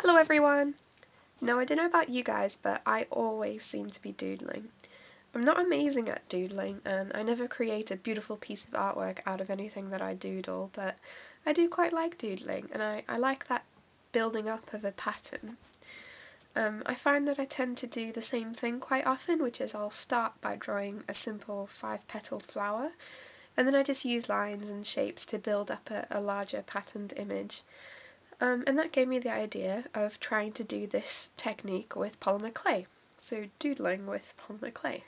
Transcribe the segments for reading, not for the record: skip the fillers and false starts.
Hello everyone! Now I don't know about you guys, but I always seem to be doodling. I'm not amazing at doodling, and I never create a beautiful piece of artwork out of anything that I doodle, but I do quite like doodling, and I like that building up of a pattern. I find that I tend to do the same thing quite often, which is I'll start by drawing a simple 5-petaled flower, and then I just use lines and shapes to build up a larger patterned image. And that gave me the idea of trying to do this technique with polymer clay, so doodling with polymer clay.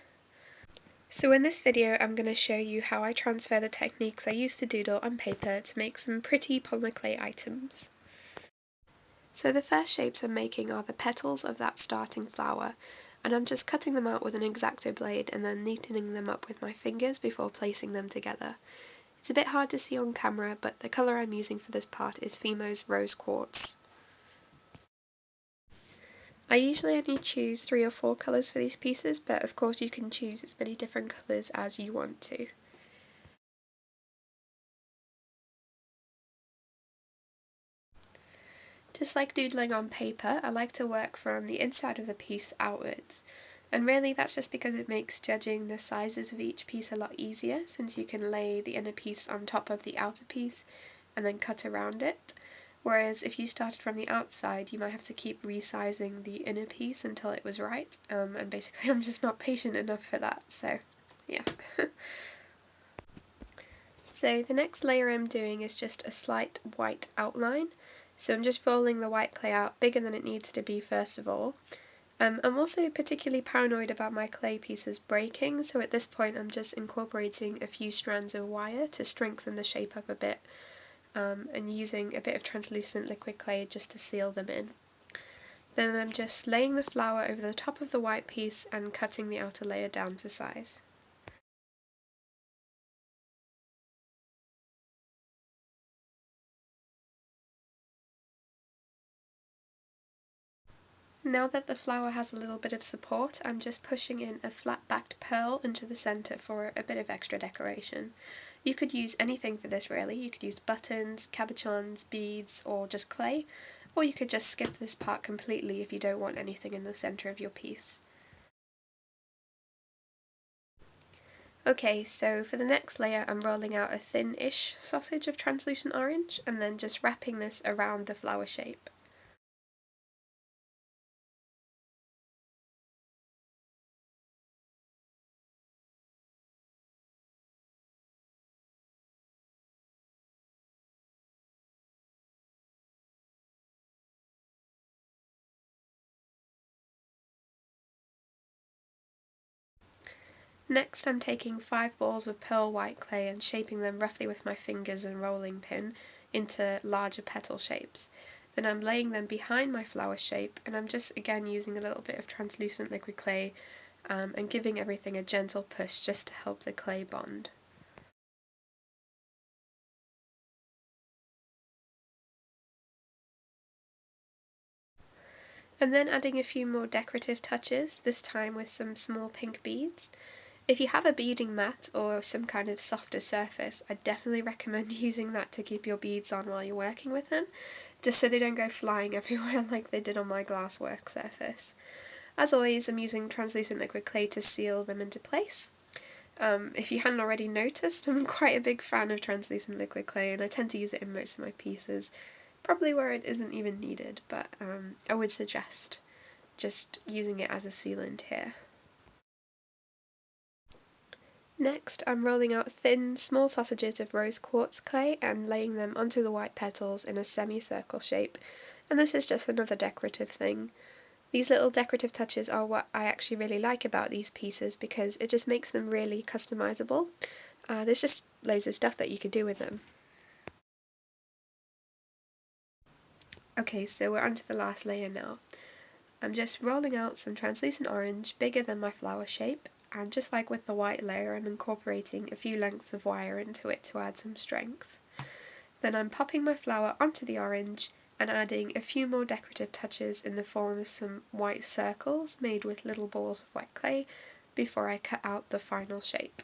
So in this video I'm going to show you how I transfer the techniques I used to doodle on paper to make some pretty polymer clay items. So the first shapes I'm making are the petals of that starting flower, and I'm just cutting them out with an X-Acto blade and then neatening them up with my fingers before placing them together. It's a bit hard to see on camera, but the colour I'm using for this part is Fimo's Rose Quartz. I usually only choose 3 or 4 colours for these pieces, but of course you can choose as many different colours as you want to. Just like doodling on paper, I like to work from the inside of the piece outwards. And really that's just because it makes judging the sizes of each piece a lot easier, since you can lay the inner piece on top of the outer piece and then cut around it. Whereas if you started from the outside, you might have to keep resizing the inner piece until it was right, and basically I'm just not patient enough for that, so yeah. So the next layer I'm doing is just a slight white outline. So I'm just rolling the white clay out bigger than it needs to be first of all. I'm also particularly paranoid about my clay pieces breaking, so at this point I'm just incorporating a few strands of wire to strengthen the shape up a bit, and using a bit of translucent liquid clay just to seal them in. Then I'm just laying the flower over the top of the white piece and cutting the outer layer down to size. Now that the flower has a little bit of support, I'm just pushing in a flat-backed pearl into the centre for a bit of extra decoration. You could use anything for this really. You could use buttons, cabochons, beads, or just clay, or you could just skip this part completely if you don't want anything in the centre of your piece. Okay, so for the next layer I'm rolling out a thin-ish sausage of translucent orange, and then just wrapping this around the flower shape. Next I'm taking 5 balls of pearl white clay and shaping them roughly with my fingers and rolling pin into larger petal shapes. Then I'm laying them behind my flower shape, and I'm just again using a little bit of translucent liquid clay and giving everything a gentle push just to help the clay bond. And then adding a few more decorative touches, this time with some small pink beads. If you have a beading mat or some kind of softer surface, I definitely recommend using that to keep your beads on while you're working with them, just so they don't go flying everywhere like they did on my glass work surface. As always, I'm using translucent liquid clay to seal them into place. If you hadn't already noticed, I'm quite a big fan of translucent liquid clay, and I tend to use it in most of my pieces, probably where it isn't even needed, but I would suggest just using it as a sealant here. Next, I'm rolling out thin, small sausages of rose quartz clay and laying them onto the white petals in a semicircle shape, and this is just another decorative thing. These little decorative touches are what I actually really like about these pieces because it just makes them really customizable. There's just loads of stuff that you could do with them. Okay, so we're onto the last layer now. I'm just rolling out some translucent orange, bigger than my flower shape, and just like with the white layer, I'm incorporating a few lengths of wire into it to add some strength. Then I'm popping my flower onto the orange and adding a few more decorative touches in the form of some white circles made with little balls of white clay before I cut out the final shape.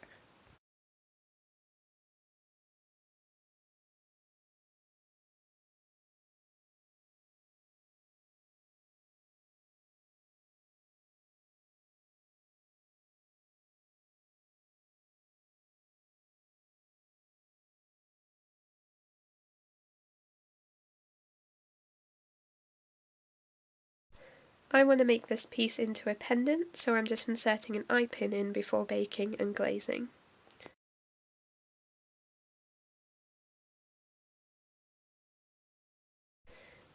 I want to make this piece into a pendant, so I'm just inserting an eye pin in before baking and glazing.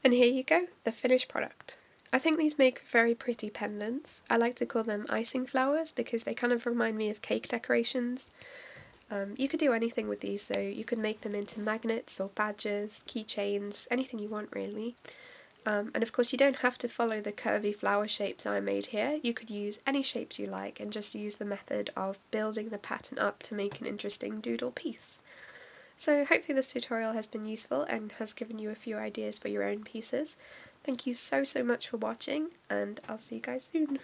And here you go, the finished product. I think these make very pretty pendants. I like to call them icing flowers because they kind of remind me of cake decorations. You could do anything with these though. You could make them into magnets or badges, keychains, anything you want really. And of course you don't have to follow the curvy flower shapes I made here. You could use any shapes you like and just use the method of building the pattern up to make an interesting doodle piece. So hopefully this tutorial has been useful and has given you a few ideas for your own pieces. Thank you so much for watching, and I'll see you guys soon.